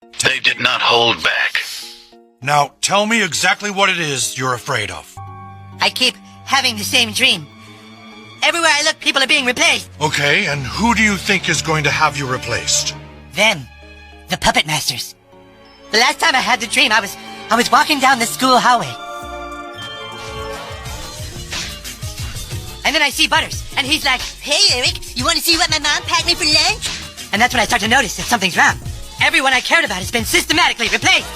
They did not hold back. Now, tell me exactly what it is you're afraid of. I keep having the same dream. Everywhere I look, people are being replaced. Okay, and who do you think is going to have you replaced? Them. The puppet masters. The last time I had the dream, I was walking down the school hallway. And then I see Butters, and he's like, "Hey, Eric, you want to see what my mom packed me for lunch?" And that's when I start to notice that something's wrong. Everyone I cared about has been systematically replaced.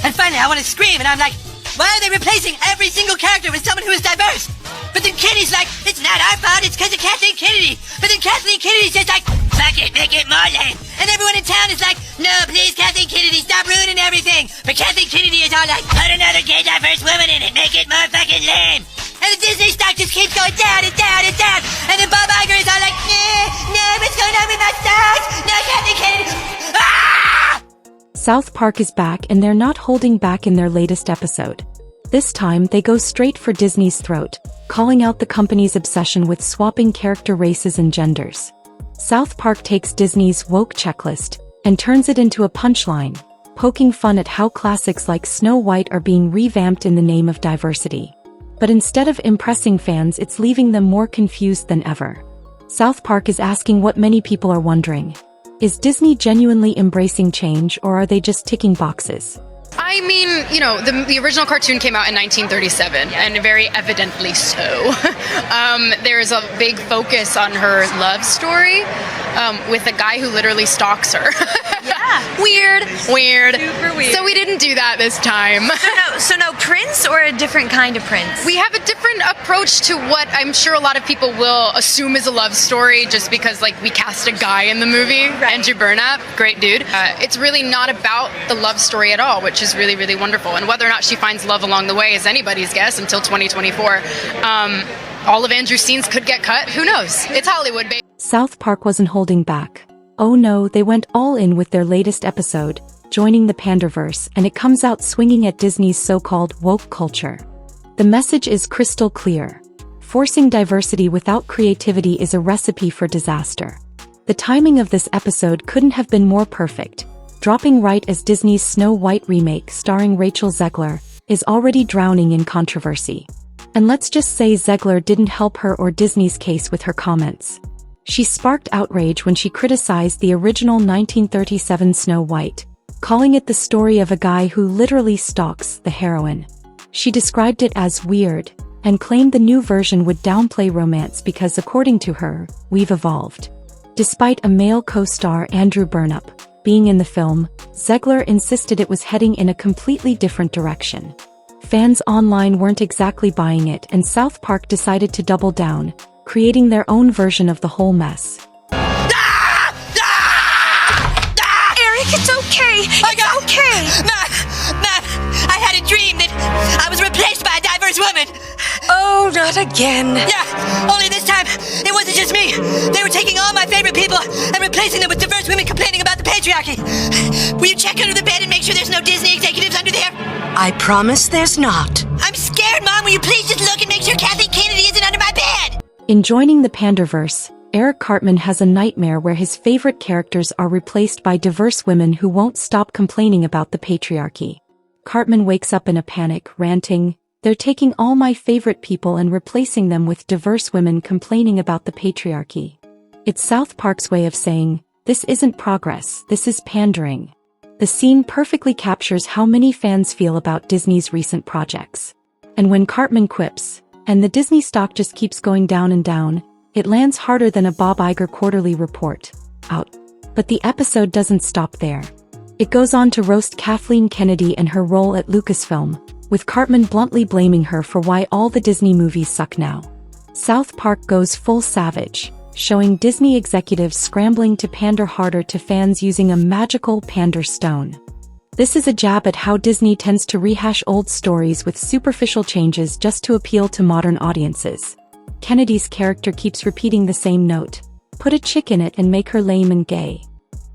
And finally, I want to scream, and I'm like, why are they replacing every single character with someone who is diverse? But then Kenny's like, it's not our fault, it's because of Kathleen Kennedy. But then Kathleen Kennedy's just like, fuck it, make it more lame. And everyone in town is like, no, please, Kathleen Kennedy, stop ruining everything. But Kathleen Kennedy is all like, put another gay diverse woman in it, make it more fucking lame. And the Disney stock just keeps going down and down and down. And then Bob Iger is all like, no, what's going on with my stocks? No, Kathleen Kennedy. Ah! South Park is back, and they're not holding back in their latest episode. This time, they go straight for Disney's throat, calling out the company's obsession with swapping character races and genders. South Park takes Disney's woke checklist and turns it into a punchline, poking fun at how classics like Snow White are being revamped in the name of diversity. But instead of impressing fans, it's leaving them more confused than ever. South Park is asking what many people are wondering. Is Disney genuinely embracing change, or are they just ticking boxes? I mean, you know, the original cartoon came out in 1937, and very evidently so. There's a big focus on her love story with a guy who literally stalks her. Yeah. Weird. Super weird. So we didn't do that this time. So no prince, or a different kind of prince? We have a different approach to what I'm sure a lot of people will assume is a love story, just because, like, we cast a guy in the movie, right. Andrew Burnap, great dude. It's really not about the love story at all, which is really, really wonderful. And whether or not she finds love along the way is anybody's guess until 2024. All of Andrew's scenes could get cut. Who knows? It's Hollywood, baby. South Park wasn't holding back. Oh no, they went all in with their latest episode, joining the Panderverse, and it comes out swinging at Disney's so-called woke culture. The message is crystal clear. Forcing diversity without creativity is a recipe for disaster. The timing of this episode couldn't have been more perfect. Dropping right as Disney's Snow White remake starring Rachel Zegler is already drowning in controversy. And let's just say Zegler didn't help her or Disney's case with her comments. She sparked outrage when she criticized the original 1937 Snow White, calling it the story of a guy who literally stalks the heroine. She described it as weird, and claimed the new version would downplay romance because, according to her, we've evolved. Despite a male co-star, Andrew Burnap, being in the film, Zegler insisted it was heading in a completely different direction. Fans online weren't exactly buying it, and South Park decided to double down, creating their own version of the whole mess. Eric, It's okay. It's okay. Mom, I had a dream that I was replaced by a diverse woman. Oh, not again. Yeah, only this time, it wasn't just me. They were taking all my favorite people and replacing them with diverse women complaining about the patriarchy. Will you check under the bed and make sure there's no Disney executives under there? I promise there's not. I'm scared, Mom. Will you please just look and make sure Kathleen Kennedy isn't under my bed? In joining the Panderverse, Eric Cartman has a nightmare where his favorite characters are replaced by diverse women who won't stop complaining about the patriarchy. Cartman wakes up in a panic, ranting, "They're taking all my favorite people and replacing them with diverse women complaining about the patriarchy." It's South Park's way of saying, this isn't progress, this is pandering. The scene perfectly captures how many fans feel about Disney's recent projects. And when Cartman quips, and the Disney stock just keeps going down and down, it lands harder than a Bob Iger quarterly report. Out. But the episode doesn't stop there. It goes on to roast Kathleen Kennedy and her role at Lucasfilm, with Cartman bluntly blaming her for why all the Disney movies suck now. South Park goes full savage, showing Disney executives scrambling to pander harder to fans using a magical pander stone. This is a jab at how Disney tends to rehash old stories with superficial changes just to appeal to modern audiences. Kennedy's character keeps repeating the same note. Put a chick in it and make her lame and gay.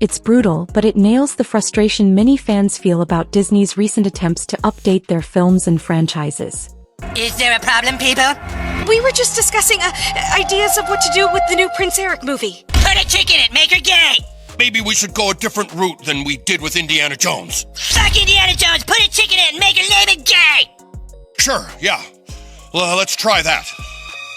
It's brutal, but it nails the frustration many fans feel about Disney's recent attempts to update their films and franchises. Is there a problem, people? We were just discussing ideas of what to do with the new Prince Eric movie. Put a chick in it, make her gay! maybe we should go a different route than we did with Indiana Jones. Fuck Indiana Jones! Put a chicken in and make her name it gay! Sure, yeah. Well, let's try that.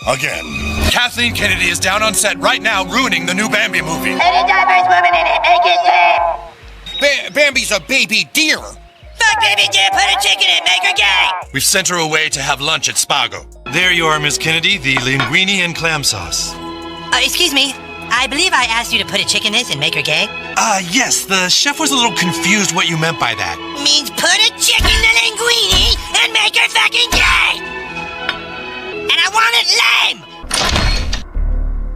Again. Kathleen Kennedy is down on set right now ruining the new Bambi movie. Put a diverse woman in it, make it lame! Bambi's a baby deer. Fuck baby dear, put a chicken in, make her gay! We've sent her away to have lunch at Spago. There you are, Miss Kennedy, the linguine and clam sauce. Excuse me, I believe I asked you to put a chicken in this and make her gay? Yes, the chef was a little confused what you meant by that. Means put a chicken in the linguine and make her fucking gay! And I want it lame!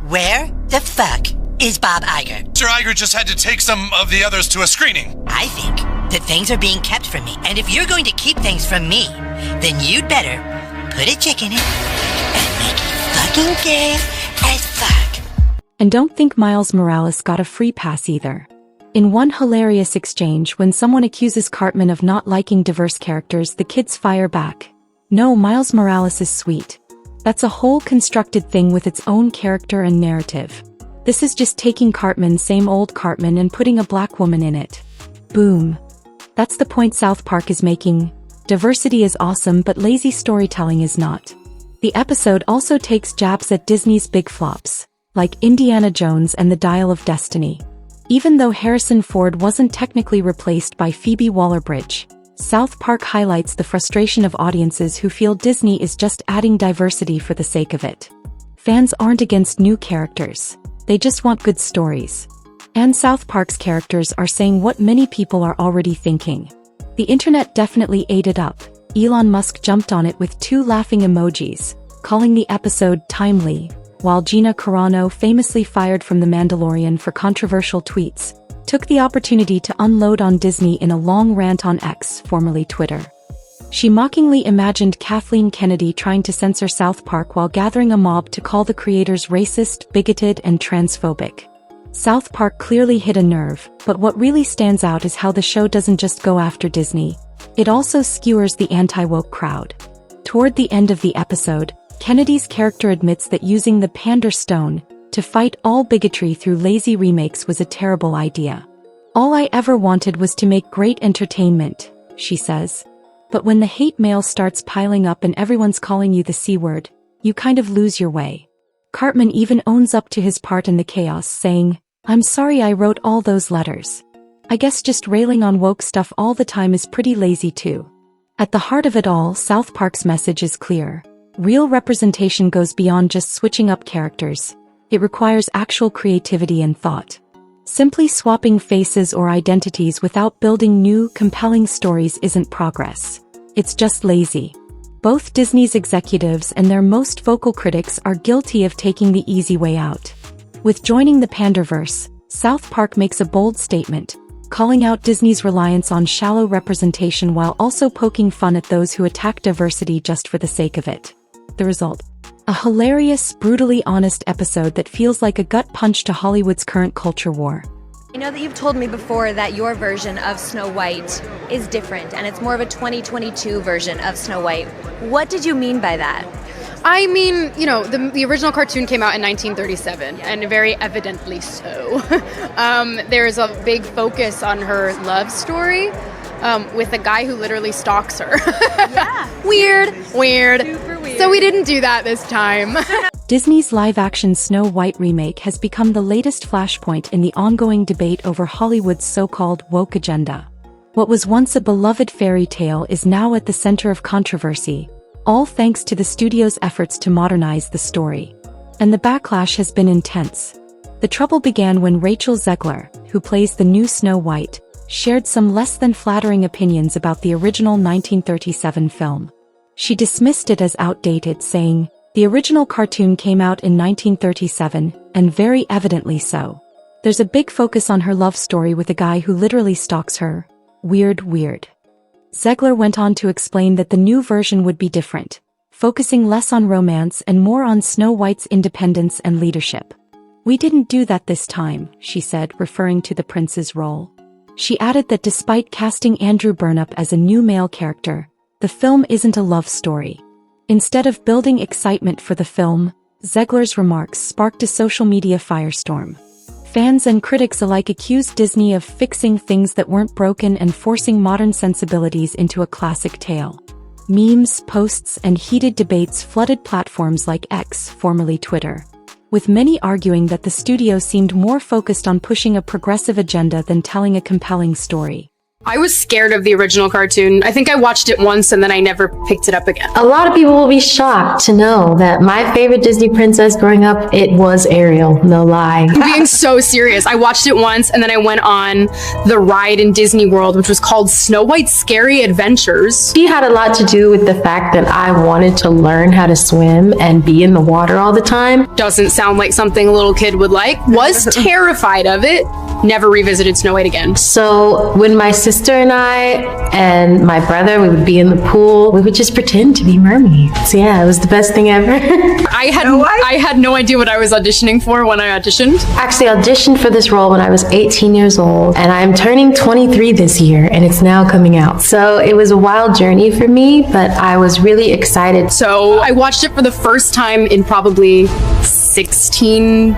Where the fuck is Bob Iger? Mr. Iger just had to take some of the others to a screening. I think that things are being kept from me. And if you're going to keep things from me, then you'd better put a chicken in and make it fucking gay as fuck. And don't think Miles Morales got a free pass either. In one hilarious exchange, when someone accuses Cartman of not liking diverse characters, the kids fire back. No, Miles Morales is sweet. That's a whole constructed thing with its own character and narrative. This is just taking Cartman, same old Cartman, and putting a black woman in it. Boom. That's the point South Park is making. Diversity is awesome, but lazy storytelling is not. The episode also takes jabs at Disney's big flops, like Indiana Jones and the Dial of Destiny. Even though Harrison Ford wasn't technically replaced by Phoebe Waller-Bridge, South Park highlights the frustration of audiences who feel Disney is just adding diversity for the sake of it. Fans aren't against new characters. They just want good stories. And South Park's characters are saying what many people are already thinking. The internet definitely ate it up. Elon Musk jumped on it with 2 laughing emojis, calling the episode timely, while Gina Carano, famously fired from The Mandalorian for controversial tweets, took the opportunity to unload on Disney in a long rant on X, formerly Twitter. She mockingly imagined Kathleen Kennedy trying to censor South Park while gathering a mob to call the creators racist, bigoted, and transphobic. South Park clearly hit a nerve, but what really stands out is how the show doesn't just go after Disney. It also skewers the anti-woke crowd. Toward the end of the episode, Kennedy's character admits that using the Pander Stone to fight all bigotry through lazy remakes was a terrible idea. All I ever wanted was to make great entertainment, she says. But when the hate mail starts piling up and everyone's calling you the C-word, you kind of lose your way. Cartman even owns up to his part in the chaos, saying, "I'm sorry I wrote all those letters. I guess just railing on woke stuff all the time is pretty lazy too." At the heart of it all, South Park's message is clear. Real representation goes beyond just switching up characters. It requires actual creativity and thought. Simply swapping faces or identities without building new, compelling stories isn't progress. It's just lazy. Both Disney's executives and their most vocal critics are guilty of taking the easy way out. With joining the Panderverse, South Park makes a bold statement, calling out Disney's reliance on shallow representation while also poking fun at those who attack diversity just for the sake of it. The result? A hilarious, brutally honest episode that feels like a gut punch to Hollywood's current culture war. I know that you've told me before that your version of Snow White is different, and it's more of a 2022 version of Snow White. What did you mean by that? I mean, you know, the original cartoon came out in 1937, and very evidently so. There's a big focus on her love story with a guy who literally stalks her. Yeah. Weird. Super weird. So we didn't do that this time. Disney's live-action Snow White remake has become the latest flashpoint in the ongoing debate over Hollywood's so-called woke agenda. What was once a beloved fairy tale is now at the center of controversy, all thanks to the studio's efforts to modernize the story. And the backlash has been intense. The trouble began when Rachel Zegler, who plays the new Snow White, shared some less than flattering opinions about the original 1937 film. She dismissed it as outdated, saying, "The original cartoon came out in 1937, and very evidently so. There's a big focus on her love story with a guy who literally stalks her. Weird." Zegler went on to explain that the new version would be different, focusing less on romance and more on Snow White's independence and leadership. "We didn't do that this time," she said, referring to the prince's role. She added that despite casting Andrew Burnap as a new male character, the film isn't a love story. Instead of building excitement for the film, Zegler's remarks sparked a social media firestorm. Fans and critics alike accused Disney of fixing things that weren't broken and forcing modern sensibilities into a classic tale. Memes, posts, and heated debates flooded platforms like X, formerly Twitter, with many arguing that the studio seemed more focused on pushing a progressive agenda than telling a compelling story. I was scared of the original cartoon. I think I watched it once and then I never picked it up again. A lot of people will be shocked to know that my favorite Disney princess growing up, it was Ariel, no lie. I'm being so serious. I watched it once and then I went on the ride in Disney World, which was called Snow White's Scary Adventures. She had a lot to do with the fact that I wanted to learn how to swim and be in the water all the time. Doesn't sound like something a little kid would like. Was terrified of it. Never revisited Snow White again. So when my sister and I and my brother, we would be in the pool, we would just pretend to be mermaids. Yeah, it was the best thing ever. I had no idea what I was auditioning for when I auditioned. Actually auditioned for this role when I was 18 years old, and I'm turning 23 this year, and it's now coming out. So it was a wild journey for me, but I was really excited. So I watched it for the first time in probably 16,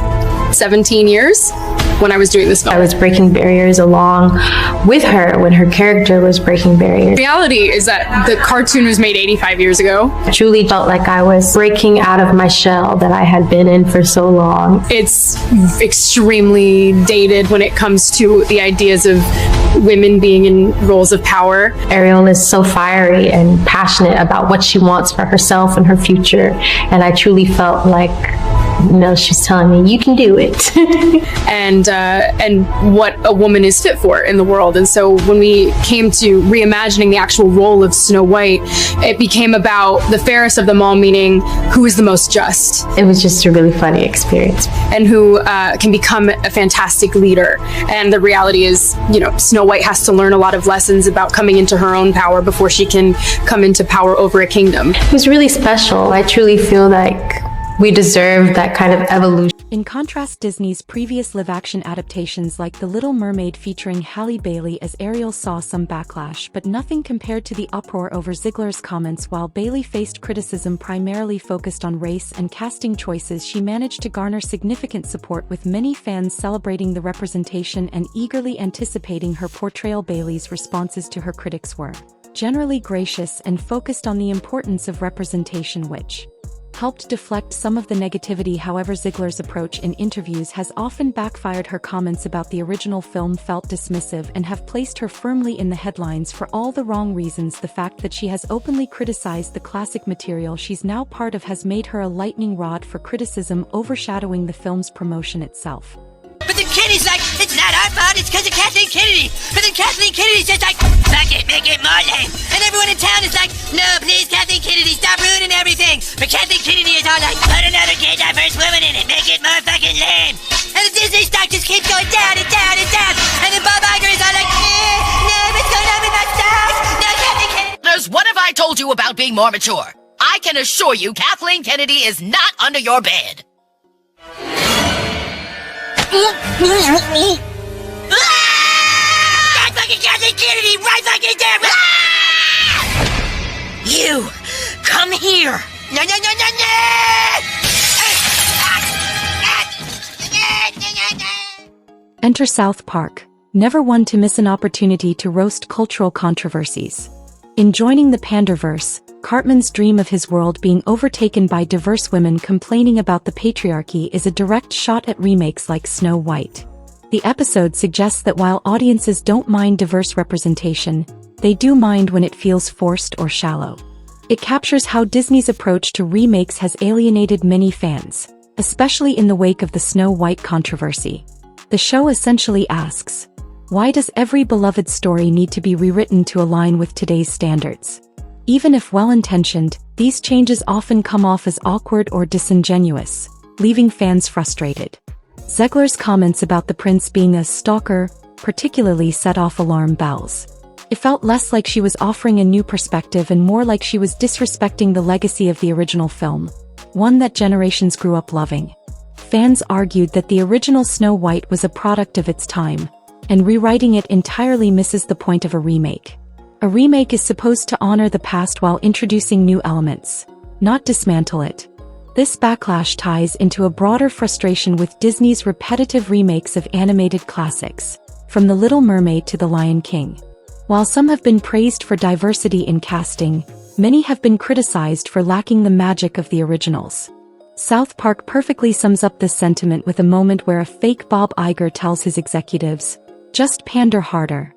17 years. When I was doing this film, I was breaking barriers along with her when her character was breaking barriers. Reality is that the cartoon was made 85 years ago. I truly felt like I was breaking out of my shell that I had been in for so long. It's extremely dated when it comes to the ideas of women being in roles of power. Ariel is so fiery and passionate about what she wants for herself and her future, and I truly felt like, no, she's telling me, you can do it. and what a woman is fit for in the world. And so when we came to reimagining the actual role of Snow White, it became about the fairest of them all, meaning who is the most just. It was just a really funny experience. And who can become a fantastic leader. And the reality is, you know, Snow White has to learn a lot of lessons about coming into her own power before she can come into power over a kingdom. It was really special. I truly feel like we deserve that kind of evolution. In contrast, Disney's previous live-action adaptations like The Little Mermaid featuring Halle Bailey as Ariel saw some backlash, but nothing compared to the uproar over Zegler's comments. While Bailey faced criticism primarily focused on race and casting choices, she managed to garner significant support, with many fans celebrating the representation and eagerly anticipating her portrayal. Bailey's responses to her critics were generally gracious and focused on the importance of representation, which helped deflect some of the negativity. However, Zegler's approach in interviews has often backfired. Her comments about the original film felt dismissive and have placed her firmly in the headlines for all the wrong reasons. The fact that she has openly criticized the classic material she's now part of has made her a lightning rod for criticism, overshadowing the film's promotion itself. But then Kennedy's like, it's not our fault, it's because of Kathleen Kennedy. But then Kathleen Kennedy's just like, fuck it, make it more lame. And everyone in town is like, no, please, Kathleen Kennedy, stop ruining everything. But Kathleen Kennedy is all like, put another gay diverse woman in it, make it more fucking lame. And the Disney stock just keeps going down and down and down. And then Bob Iger is all like, no, what's going on with my stocks? No, Kathleen Kennedy. What have I told you about being more mature? I can assure you Kathleen Kennedy is not under your bed. That fucking Kathleen Kennedy, right fucking there! You, come here! No, no, no, no, no! Enter South Park, never one to miss an opportunity to roast cultural controversies. In joining the Panderverse, Cartman's dream of his world being overtaken by diverse women complaining about the patriarchy is a direct shot at remakes like Snow White. The episode suggests that while audiences don't mind diverse representation, they do mind when it feels forced or shallow. It captures how Disney's approach to remakes has alienated many fans, especially in the wake of the Snow White controversy. The show essentially asks, why does every beloved story need to be rewritten to align with today's standards? Even if well-intentioned, these changes often come off as awkward or disingenuous, leaving fans frustrated. Zegler's comments about the prince being a stalker particularly set off alarm bells. It felt less like she was offering a new perspective and more like she was disrespecting the legacy of the original film, one that generations grew up loving. Fans argued that the original Snow White was a product of its time, and rewriting it entirely misses the point of a remake. A remake is supposed to honor the past while introducing new elements, not dismantle it. This backlash ties into a broader frustration with Disney's repetitive remakes of animated classics, from The Little Mermaid to The Lion King. While some have been praised for diversity in casting, many have been criticized for lacking the magic of the originals. South Park perfectly sums up this sentiment with a moment where a fake Bob Iger tells his executives, "Just pander harder."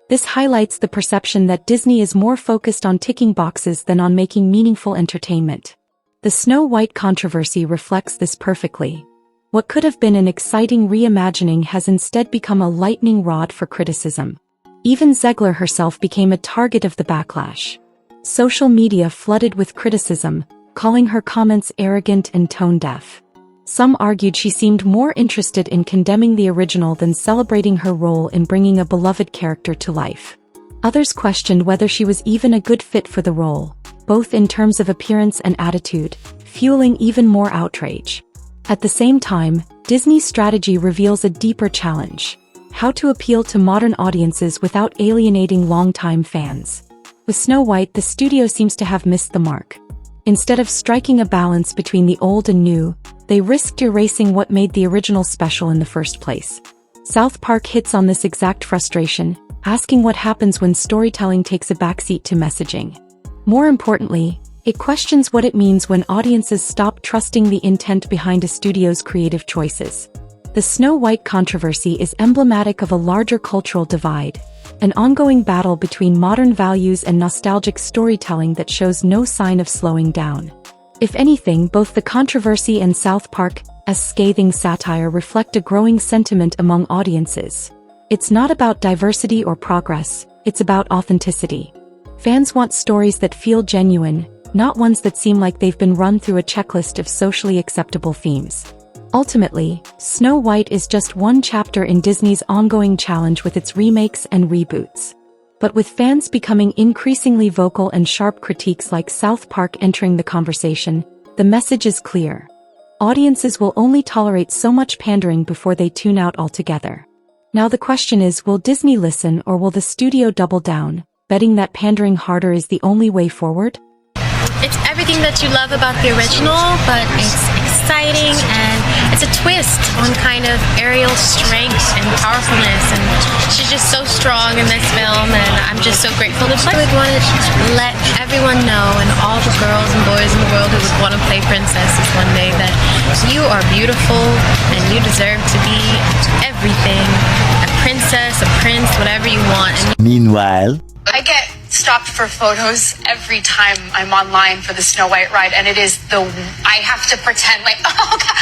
This highlights the perception that Disney is more focused on ticking boxes than on making meaningful entertainment. The Snow White controversy reflects this perfectly. What could have been an exciting reimagining has instead become a lightning rod for criticism. Even Zegler herself became a target of the backlash. Social media flooded with criticism, calling her comments arrogant and tone-deaf. Some argued she seemed more interested in condemning the original than celebrating her role in bringing a beloved character to life. Others questioned whether she was even a good fit for the role, both in terms of appearance and attitude, fueling even more outrage. At the same time, Disney's strategy reveals a deeper challenge: how to appeal to modern audiences without alienating longtime fans. With Snow White, the studio seems to have missed the mark. Instead of striking a balance between the old and new, they risked erasing what made the original special in the first place. South Park hits on this exact frustration, asking what happens when storytelling takes a backseat to messaging. More importantly, it questions what it means when audiences stop trusting the intent behind a studio's creative choices. The Snow White controversy is emblematic of a larger cultural divide, an ongoing battle between modern values and nostalgic storytelling that shows no sign of slowing down. If anything, both the controversy and South Park's scathing satire reflect a growing sentiment among audiences. It's not about diversity or progress, it's about authenticity. Fans want stories that feel genuine, not ones that seem like they've been run through a checklist of socially acceptable themes. Ultimately, Snow White is just one chapter in Disney's ongoing challenge with its remakes and reboots. But with fans becoming increasingly vocal and sharp critiques like South Park entering the conversation, the message is clear. Audiences will only tolerate so much pandering before they tune out altogether. Now the question is, will Disney listen, or will the studio double down, betting that pandering harder is the only way forward? It's everything that you love about the original, but it's exciting and it's a twist on kind of Ariel's strength and powerfulness, and she's just so strong in this film, and I'm just so grateful to play. I would want to let everyone know, and all the girls and boys in the world who would want to play princesses one day, that you are beautiful and you deserve to be everything. A princess, a prince, whatever you want. Meanwhile, I get stopped for photos every time I'm online for the Snow White ride, and I have to pretend like, oh God,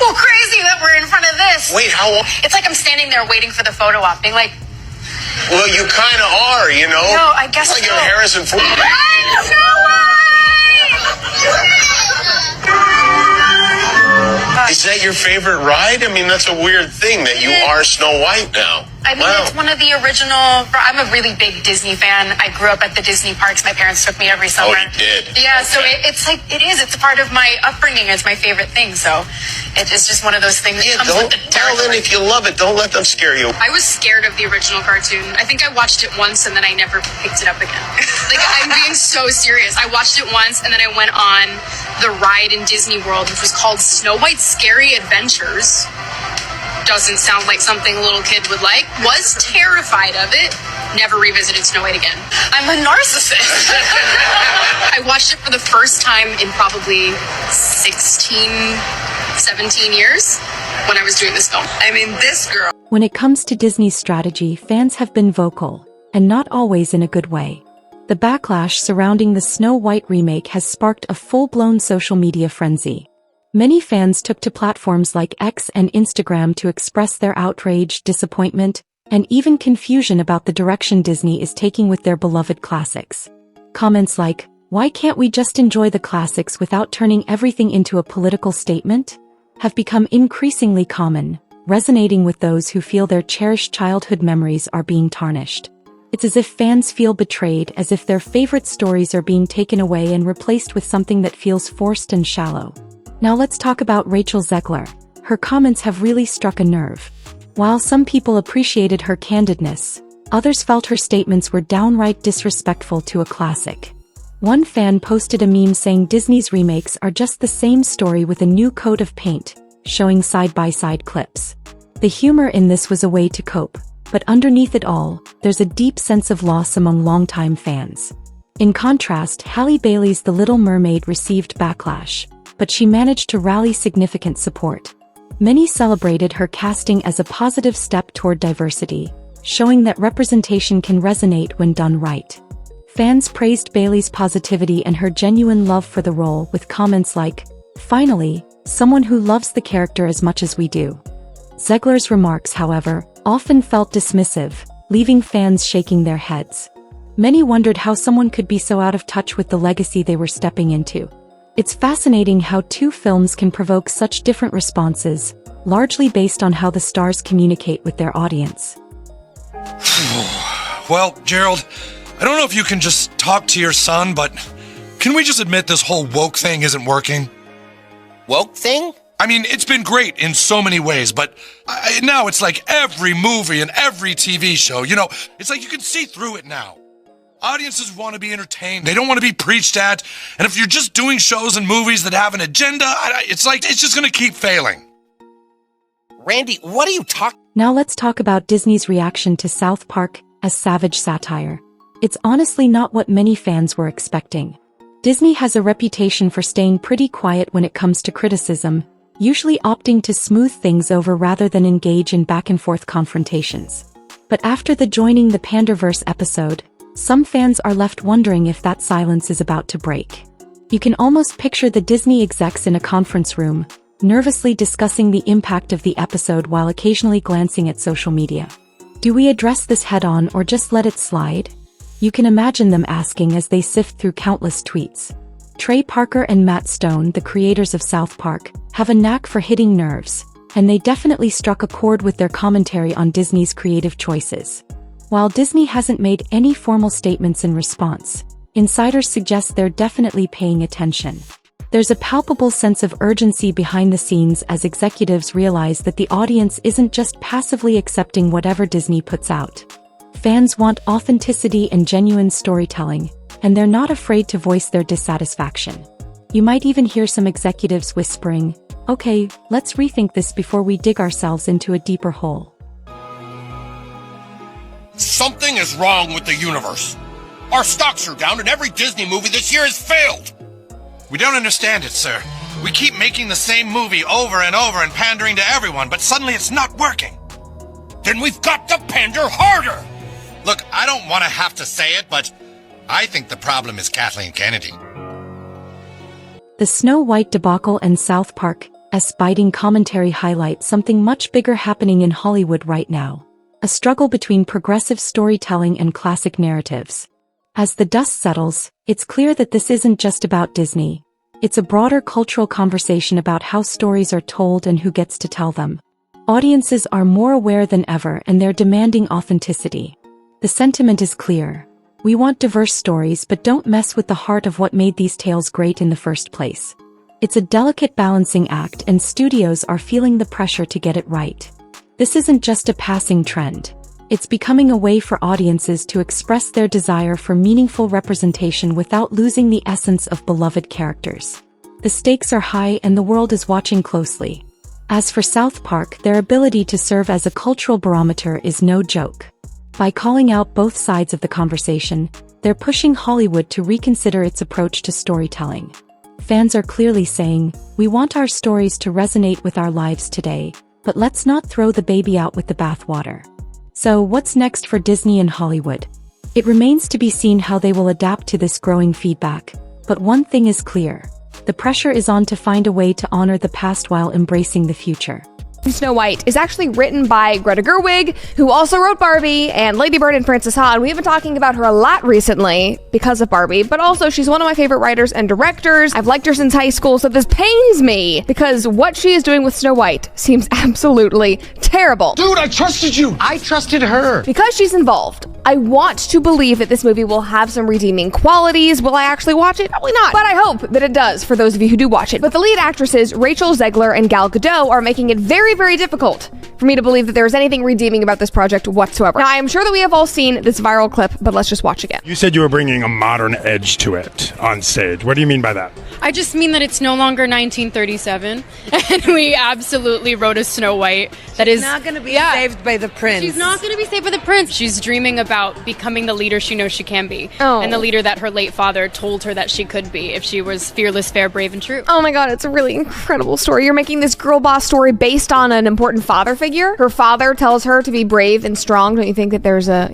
well, crazy that we're in front of this. Wait, how long? It's like I'm standing there waiting for the photo op, being like, well, you kind of are, you know? No, I guess like so. you're Harrison Ford. I'm Snow White! Is that your favorite ride? I mean, that's a weird thing that you are Snow White now. I mean, It's one of the original. I'm a really big Disney fan. I grew up at the Disney parks. My parents took me every summer. Oh, you did? Yeah, okay. So it's like, it is. It's a part of my upbringing. It's my favorite thing. So it's just one of those things. Yeah, don't tell them if you love it. Don't let them scare you. I was scared of the original cartoon. I think I watched it once and then I never picked it up again. Like, I'm being so serious. I watched it once and then I went on the ride in Disney World, which was called Snow White's Scary Adventures. Doesn't sound like something a little kid would like. Was terrified of it. Never revisited Snow White again. I'm a narcissist. I watched it for the first time in probably 16, 17 years when I was doing this film. I mean, this girl. When it comes to Disney's strategy, fans have been vocal, and not always in a good way. The backlash surrounding the Snow White remake has sparked a full-blown social media frenzy. Many fans took to platforms like X and Instagram to express their outrage, disappointment, and even confusion about the direction Disney is taking with their beloved classics. Comments like, "Why can't we just enjoy the classics without turning everything into a political statement?" have become increasingly common, resonating with those who feel their cherished childhood memories are being tarnished. It's as if fans feel betrayed, as if their favorite stories are being taken away and replaced with something that feels forced and shallow. Now let's talk about Rachel Zegler. Her comments have really struck a nerve. While some people appreciated her candidness, others felt her statements were downright disrespectful to a classic. One fan posted a meme saying Disney's remakes are just the same story with a new coat of paint, showing side-by-side clips. The humor in this was a way to cope, but underneath it all, there's a deep sense of loss among longtime fans. In contrast, Halle Bailey's The Little Mermaid received backlash, but she managed to rally significant support. Many celebrated her casting as a positive step toward diversity, showing that representation can resonate when done right. Fans praised Bailey's positivity and her genuine love for the role with comments like, "Finally, someone who loves the character as much as we do." Zegler's remarks, however, often felt dismissive, leaving fans shaking their heads. Many wondered how someone could be so out of touch with the legacy they were stepping into. It's fascinating how two films can provoke such different responses, largely based on how the stars communicate with their audience. Well, Gerald, I don't know if you can just talk to your son, but can we just admit this whole woke thing isn't working? Woke thing? I mean, it's been great in so many ways, but now it's like every movie and every TV show, it's like you can see through it now. Audiences want to be entertained. They don't want to be preached at. And if you're just doing shows and movies that have an agenda, it's just going to keep failing. Randy, what are you talking? Now let's talk about Disney's reaction to South Park as savage satire. It's honestly not what many fans were expecting. Disney has a reputation for staying pretty quiet when it comes to criticism, usually opting to smooth things over rather than engage in back-and-forth confrontations. But after the Joining the Panderverse episode, some fans are left wondering if that silence is about to break. You can almost picture the Disney execs in a conference room, nervously discussing the impact of the episode while occasionally glancing at social media. Do we address this head-on or just let it slide? You can imagine them asking as they sift through countless tweets. Trey Parker and Matt Stone, the creators of South Park, have a knack for hitting nerves, and they definitely struck a chord with their commentary on Disney's creative choices. While Disney hasn't made any formal statements in response, insiders suggest they're definitely paying attention. There's a palpable sense of urgency behind the scenes as executives realize that the audience isn't just passively accepting whatever Disney puts out. Fans want authenticity and genuine storytelling, and they're not afraid to voice their dissatisfaction. You might even hear some executives whispering, "Okay, let's rethink this before we dig ourselves into a deeper hole." Something is wrong with the universe. Our stocks are down and every Disney movie this year has failed. We don't understand it, sir. We keep making the same movie over and over and pandering to everyone, but suddenly it's not working. Then we've got to pander harder. Look, I don't want to have to say it, but I think the problem is Kathleen Kennedy. The Snow White debacle and South Park as biting commentary highlight something much bigger happening in Hollywood right now. A struggle between progressive storytelling and classic narratives. As the dust settles, it's clear that this isn't just about Disney. It's a broader cultural conversation about how stories are told and who gets to tell them. Audiences are more aware than ever and they're demanding authenticity. The sentiment is clear. We want diverse stories but don't mess with the heart of what made these tales great in the first place. It's a delicate balancing act and studios are feeling the pressure to get it right. This isn't just a passing trend. It's becoming a way for audiences to express their desire for meaningful representation without losing the essence of beloved characters. The stakes are high and the world is watching closely. As for South Park, their ability to serve as a cultural barometer is no joke. By calling out both sides of the conversation, they're pushing Hollywood to reconsider its approach to storytelling. Fans are clearly saying, "We want our stories to resonate with our lives today, but let's not throw the baby out with the bathwater." So what's next for Disney and Hollywood? It remains to be seen how they will adapt to this growing feedback, but one thing is clear. The pressure is on to find a way to honor the past while embracing the future. Snow White is actually written by Greta Gerwig, who also wrote Barbie and Lady Bird and Princess Ha, and we've been talking about her a lot recently because of Barbie, but also she's one of my favorite writers and directors. I've liked her since high school, so this pains me because what she is doing with Snow White seems absolutely terrible. Dude, I trusted you. I trusted her. Because she's involved, I want to believe that this movie will have some redeeming qualities. Will I actually watch it? Probably not. But I hope that it does for those of you who do watch it. But the lead actresses, Rachel Zegler and Gal Gadot, are making it very very, very difficult for me to believe that there is anything redeeming about this project whatsoever. Now, I am sure that we have all seen this viral clip, but let's just watch again. You said you were bringing a modern edge to it on stage. What do you mean by that? I just mean that it's no longer 1937, and we absolutely wrote a Snow White that is not going to be saved by the prince. She's not going to be saved by the prince. She's dreaming about becoming the leader she knows she can be, and the leader that her late father told her that she could be if she was fearless, fair, brave, and true. Oh my god, it's a really incredible story. You're making this girl boss story based on an important father figure. Her father tells her to be brave and strong. Don't you think that there's a,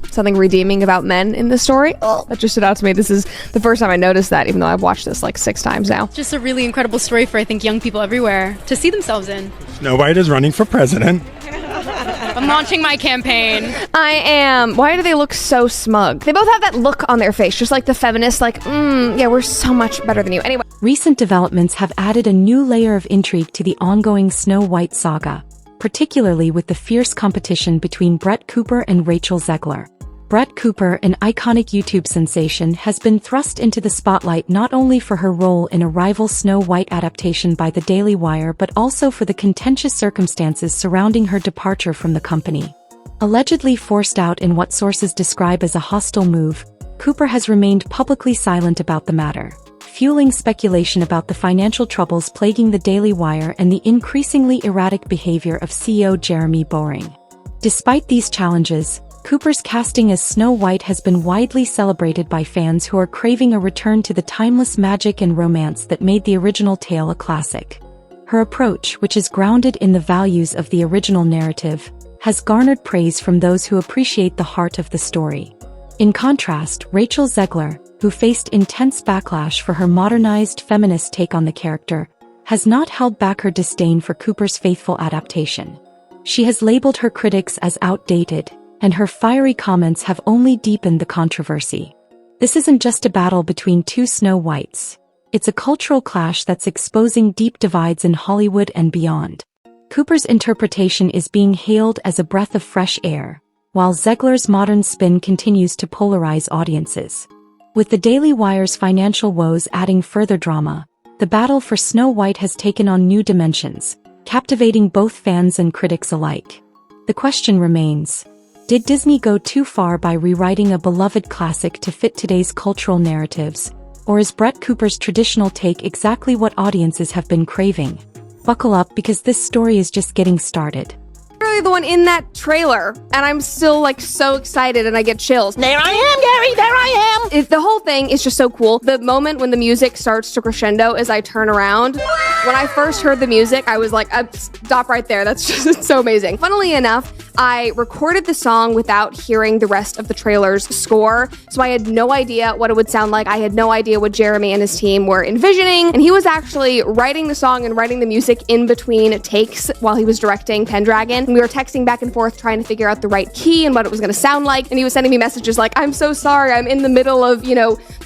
something redeeming about men in this story? That just stood out to me. This is the first time I noticed that, even though I've watched this like 6 times now. Just a really incredible story for, I think, young people everywhere to see themselves in. Snow White is running for president. I'm launching my campaign. I am. Why do they look so smug? They both have that look on their face, just like the feminists, like, yeah, we're so much better than you. Anyway. Recent developments have added a new layer of intrigue to the ongoing Snow White saga, particularly with the fierce competition between Brett Cooper and Rachel Zegler. Brett Cooper, an iconic YouTube sensation, has been thrust into the spotlight not only for her role in a rival Snow White adaptation by the Daily Wire but also for the contentious circumstances surrounding her departure from the company. Allegedly forced out in what sources describe as a hostile move, Cooper has remained publicly silent about the matter, fueling speculation about the financial troubles plaguing the Daily Wire and the increasingly erratic behavior of CEO Jeremy Boring. Despite these challenges, Cooper's casting as Snow White has been widely celebrated by fans who are craving a return to the timeless magic and romance that made the original tale a classic. Her approach, which is grounded in the values of the original narrative, has garnered praise from those who appreciate the heart of the story. In contrast, Rachel Zegler, who faced intense backlash for her modernized feminist take on the character, has not held back her disdain for Cooper's faithful adaptation. She has labeled her critics as outdated, and her fiery comments have only deepened the controversy. This isn't just a battle between two Snow Whites. It's a cultural clash that's exposing deep divides in Hollywood and beyond. Cooper's interpretation is being hailed as a breath of fresh air, while Zegler's modern spin continues to polarize audiences. With the Daily Wire's financial woes adding further drama, the battle for Snow White has taken on new dimensions, captivating both fans and critics alike. The question remains: did Disney go too far by rewriting a beloved classic to fit today's cultural narratives, or is Brett Cooper's traditional take exactly what audiences have been craving? Buckle up, because this story is just getting started. Really the one in that trailer, and I'm still like so excited and I get chills. There I am, Gary, there I am. The whole thing is just so cool. The moment when the music starts to crescendo as I turn around, when I first heard the music, I was like, stop right there. That's just so amazing. Funnily enough, I recorded the song without hearing the rest of the trailer's score, so I had no idea what it would sound like. I had no idea what Jeremy and his team were envisioning, and he was actually writing the song and writing the music in between takes while he was directing Pendragon. And we were texting back and forth trying to figure out the right key and what it was going to sound like, and he was sending me messages like, I'm so sorry, I'm in the middle of,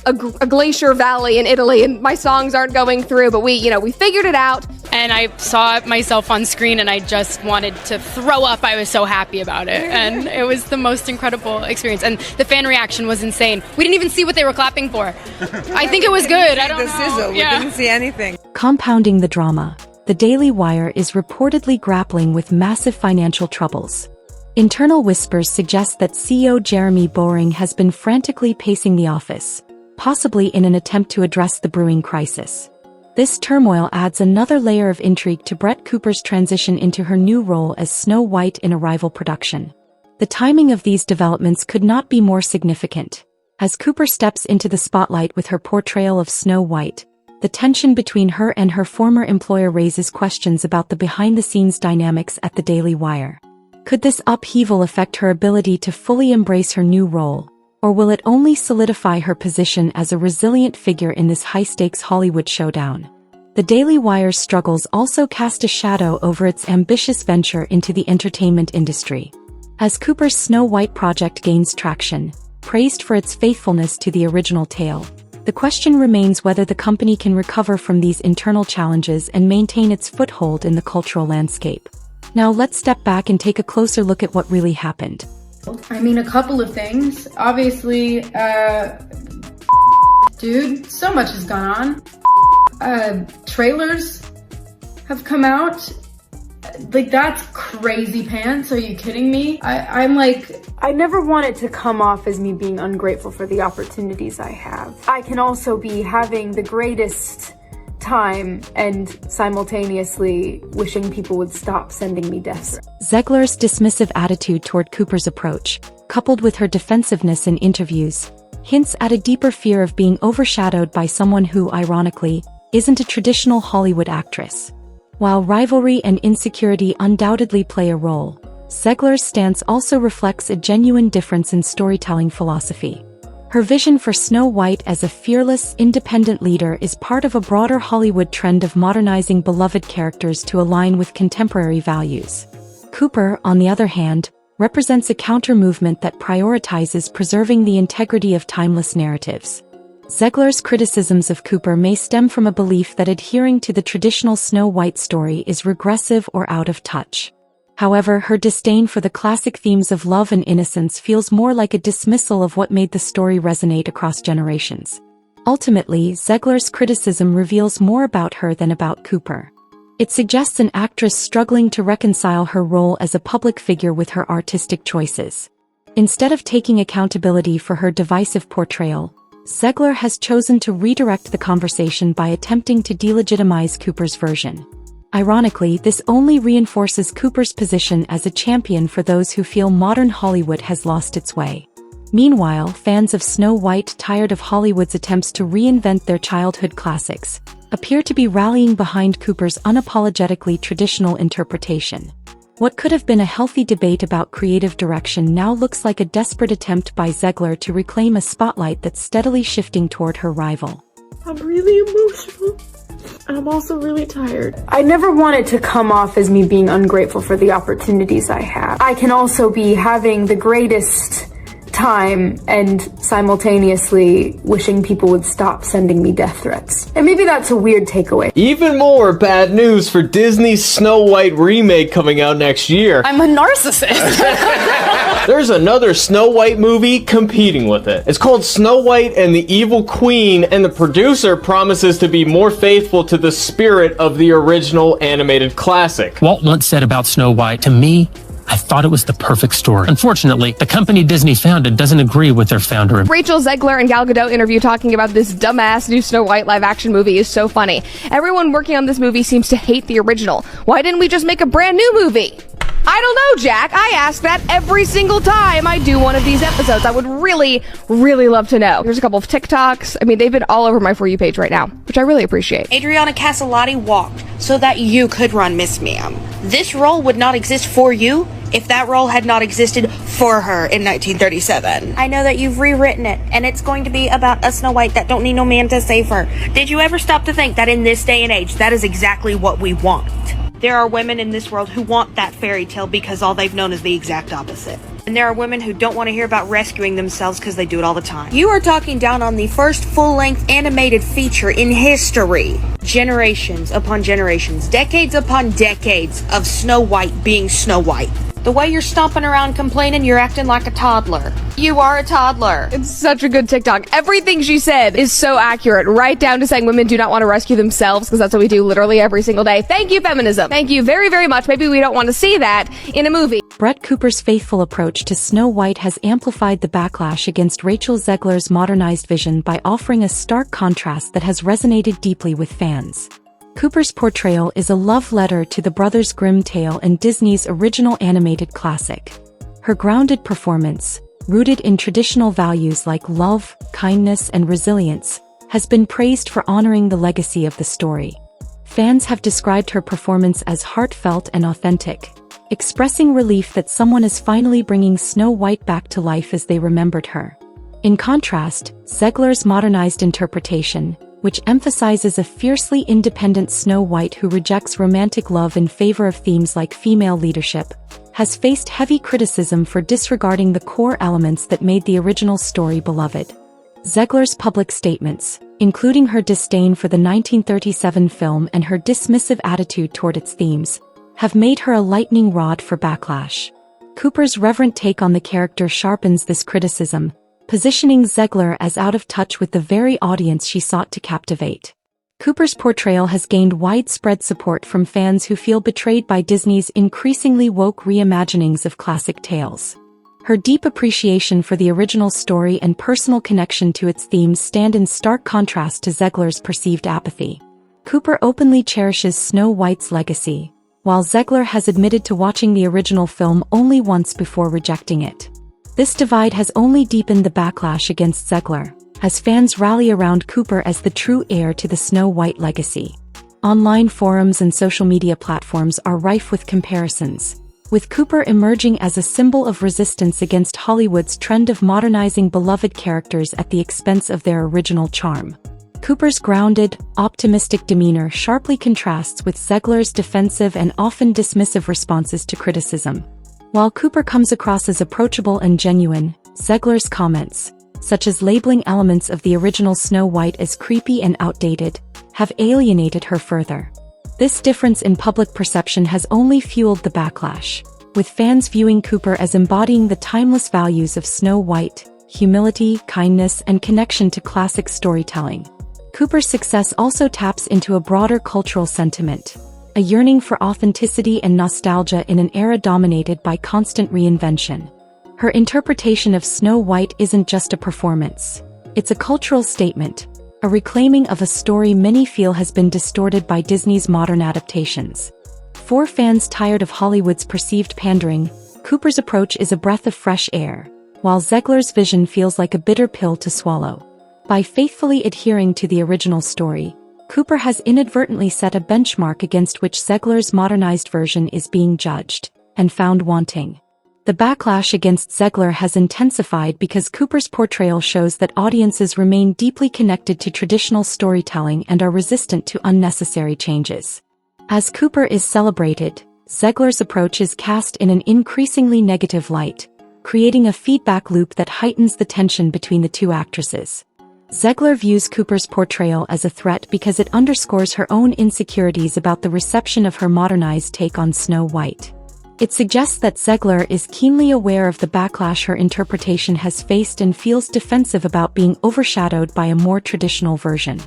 a glacier valley in Italy and my songs aren't going through, but we figured it out. And I saw myself on screen and I just wanted to throw up. I was so happy about it. And it was the most incredible experience. And the fan reaction was insane. We didn't even see what they were clapping for. I think it was good. I don't know. Sizzle. Yeah. We didn't see anything. Compounding the drama, the Daily Wire is reportedly grappling with massive financial troubles. Internal whispers suggest that CEO Jeremy Boring has been frantically pacing the office, possibly in an attempt to address the brewing crisis. This turmoil adds another layer of intrigue to Brett Cooper's transition into her new role as Snow White in a rival production. The timing of these developments could not be more significant. As Cooper steps into the spotlight with her portrayal of Snow White, the tension between her and her former employer raises questions about the behind-the-scenes dynamics at the Daily Wire. Could this upheaval affect her ability to fully embrace her new role, or will it only solidify her position as a resilient figure in this high-stakes Hollywood showdown? The Daily Wire's struggles also cast a shadow over its ambitious venture into the entertainment industry. As Cooper's Snow White project gains traction, praised for its faithfulness to the original tale, the question remains whether the company can recover from these internal challenges and maintain its foothold in the cultural landscape. Now let's step back and take a closer look at what really happened. I mean, a couple of things. Obviously, dude, so much has gone on. Trailers have come out. Like, that's crazy pants. Are you kidding me? I'm like... I never want it to come off as me being ungrateful for the opportunities I have. I can also be having the greatest time and simultaneously wishing people would stop sending me death threats. Zegler's dismissive attitude toward Cooper's approach, coupled with her defensiveness in interviews, hints at a deeper fear of being overshadowed by someone who, ironically, isn't a traditional Hollywood actress. While rivalry and insecurity undoubtedly play a role, Zegler's stance also reflects a genuine difference in storytelling philosophy. Her vision for Snow White as a fearless, independent leader is part of a broader Hollywood trend of modernizing beloved characters to align with contemporary values. Cooper, on the other hand, represents a counter-movement that prioritizes preserving the integrity of timeless narratives. Zegler's criticisms of Cooper may stem from a belief that adhering to the traditional Snow White story is regressive or out of touch. However, her disdain for the classic themes of love and innocence feels more like a dismissal of what made the story resonate across generations. Ultimately, Zegler's criticism reveals more about her than about Cooper. It suggests an actress struggling to reconcile her role as a public figure with her artistic choices. Instead of taking accountability for her divisive portrayal, Zegler has chosen to redirect the conversation by attempting to delegitimize Cooper's version. Ironically, this only reinforces Cooper's position as a champion for those who feel modern Hollywood has lost its way. Meanwhile, fans of Snow White, tired of Hollywood's attempts to reinvent their childhood classics, appear to be rallying behind Cooper's unapologetically traditional interpretation. What could have been a healthy debate about creative direction now looks like a desperate attempt by Zegler to reclaim a spotlight that's steadily shifting toward her rival. I'm really emotional. I'm also really tired. I never want it to come off as me being ungrateful for the opportunities I have. I can also be having the greatest time and simultaneously wishing people would stop sending me death threats. And maybe that's a weird takeaway. Even more bad news for Disney's Snow White remake coming out next year. I'm a narcissist. There's another Snow White movie competing with it. It's called Snow White and the Evil Queen, and the producer promises to be more faithful to the spirit of the original animated classic. Walt once said about Snow White, to me, I thought it was the perfect story. Unfortunately, the company Disney founded doesn't agree with their founder. Rachel Zegler and Gal Gadot interview talking about this dumbass new Snow White live-action movie is so funny. Everyone working on this movie seems to hate the original. Why didn't we just make a brand new movie? I don't know, Jack. I ask that every single time I do one of these episodes. I would really, really love to know. There's a couple of TikToks. I mean, they've been all over my For You page right now, which I really appreciate. Adriana Caselotti walked so that you could run Miss Ma'am. This role would not exist for you if that role had not existed for her in 1937. I know that you've rewritten it, and it's going to be about a Snow White that don't need no man to save her. Did you ever stop to think that in this day and age, that is exactly what we want? There are women in this world who want that fairy tale because all they've known is the exact opposite. And there are women who don't want to hear about rescuing themselves because they do it all the time. You are talking down on the first full-length animated feature in history. Generations upon generations, decades upon decades of Snow White being Snow White. The way you're stomping around complaining, you're acting like a toddler. You are a toddler. It's such a good TikTok. Everything she said is so accurate, right down to saying women do not want to rescue themselves, because that's what we do literally every single day. Thank you, feminism. Thank you very, very much. Maybe we don't want to see that in a movie. Brett Cooper's faithful approach to Snow White has amplified the backlash against Rachel Zegler's modernized vision by offering a stark contrast that has resonated deeply with fans. Cooper's portrayal is a love letter to the Brothers Grimm tale and Disney's original animated classic. Her grounded performance, rooted in traditional values like love, kindness, and resilience, has been praised for honoring the legacy of the story. Fans have described her performance as heartfelt and authentic, expressing relief that someone is finally bringing Snow White back to life as they remembered her. In contrast, Zegler's modernized interpretation, which emphasizes a fiercely independent Snow White who rejects romantic love in favor of themes like female leadership, has faced heavy criticism for disregarding the core elements that made the original story beloved. Zegler's public statements, including her disdain for the 1937 film and her dismissive attitude toward its themes, have made her a lightning rod for backlash. Cooper's reverent take on the character sharpens this criticism, positioning Zegler as out of touch with the very audience she sought to captivate. Cooper's portrayal has gained widespread support from fans who feel betrayed by Disney's increasingly woke reimaginings of classic tales. Her deep appreciation for the original story and personal connection to its themes stand in stark contrast to Zegler's perceived apathy. Cooper openly cherishes Snow White's legacy, while Zegler has admitted to watching the original film only once before rejecting it. This divide has only deepened the backlash against Zegler, as fans rally around Cooper as the true heir to the Snow White legacy. Online forums and social media platforms are rife with comparisons, with Cooper emerging as a symbol of resistance against Hollywood's trend of modernizing beloved characters at the expense of their original charm. Cooper's grounded, optimistic demeanor sharply contrasts with Zegler's defensive and often dismissive responses to criticism. While Cooper comes across as approachable and genuine, Zegler's comments, such as labeling elements of the original Snow White as creepy and outdated, have alienated her further. This difference in public perception has only fueled the backlash, with fans viewing Cooper as embodying the timeless values of Snow White: humility, kindness, and connection to classic storytelling. Cooper's success also taps into a broader cultural sentiment, a yearning for authenticity and nostalgia in an era dominated by constant reinvention. Her interpretation of Snow White isn't just a performance. It's a cultural statement, a reclaiming of a story many feel has been distorted by Disney's modern adaptations. For fans tired of Hollywood's perceived pandering, Cooper's approach is a breath of fresh air, while Zegler's vision feels like a bitter pill to swallow. By faithfully adhering to the original story, Cooper has inadvertently set a benchmark against which Zegler's modernized version is being judged and found wanting. The backlash against Zegler has intensified because Cooper's portrayal shows that audiences remain deeply connected to traditional storytelling and are resistant to unnecessary changes. As Cooper is celebrated, Zegler's approach is cast in an increasingly negative light, creating a feedback loop that heightens the tension between the two actresses. Zegler views Cooper's portrayal as a threat because it underscores her own insecurities about the reception of her modernized take on Snow White. It suggests that Zegler is keenly aware of the backlash her interpretation has faced and feels defensive about being overshadowed by a more traditional version.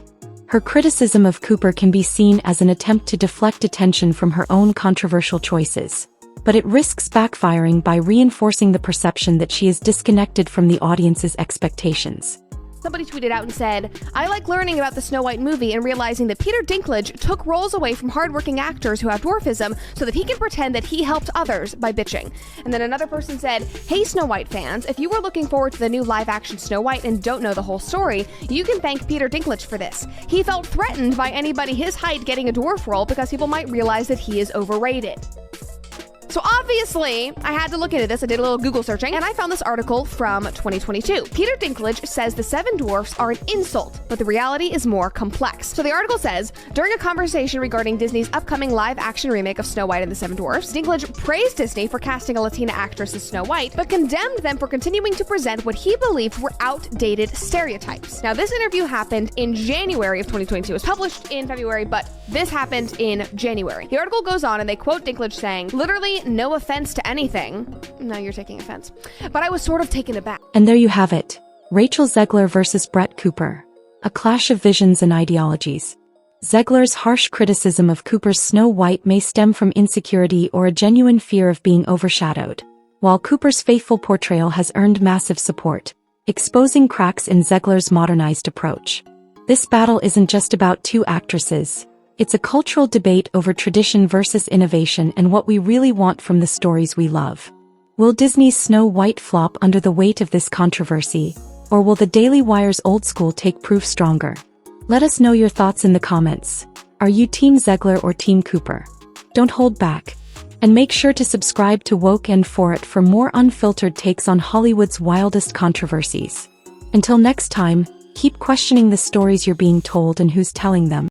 Her criticism of Cooper can be seen as an attempt to deflect attention from her own controversial choices, but it risks backfiring by reinforcing the perception that she is disconnected from the audience's expectations. Somebody tweeted out and said, "I like learning about the Snow White movie and realizing that Peter Dinklage took roles away from hardworking actors who have dwarfism so that he can pretend that he helped others by bitching." And then another person said, "Hey Snow White fans, if you were looking forward to the new live-action Snow White and don't know the whole story, you can thank Peter Dinklage for this. He felt threatened by anybody his height getting a dwarf role because people might realize that he is overrated." So obviously, I had to look into this. I did a little Google searching, and I found this article from 2022. Peter Dinklage says the Seven Dwarfs are an insult, but the reality is more complex. So the article says, during a conversation regarding Disney's upcoming live-action remake of Snow White and the Seven Dwarfs, Dinklage praised Disney for casting a Latina actress as Snow White, but condemned them for continuing to present what he believed were outdated stereotypes. Now, this interview happened in January of 2022. It was published in February, but this happened in January. The article goes on, and they quote Dinklage saying, "Literally, no offense to anything." No, you're taking offense. But I was sort of taken aback. And there you have it. Rachel Zegler versus Brett Cooper. A clash of visions and ideologies. Zegler's harsh criticism of Cooper's Snow White may stem from insecurity or a genuine fear of being overshadowed, while Cooper's faithful portrayal has earned massive support, exposing cracks in Zegler's modernized approach. This battle isn't just about two actresses. It's a cultural debate over tradition versus innovation and what we really want from the stories we love. Will Disney's Snow White flop under the weight of this controversy, or will the Daily Wire's old school take proof stronger? Let us know your thoughts in the comments. Are you Team Zegler or Team Cooper? Don't hold back. And make sure to subscribe to Woke and For It for more unfiltered takes on Hollywood's wildest controversies. Until next time, keep questioning the stories you're being told and who's telling them.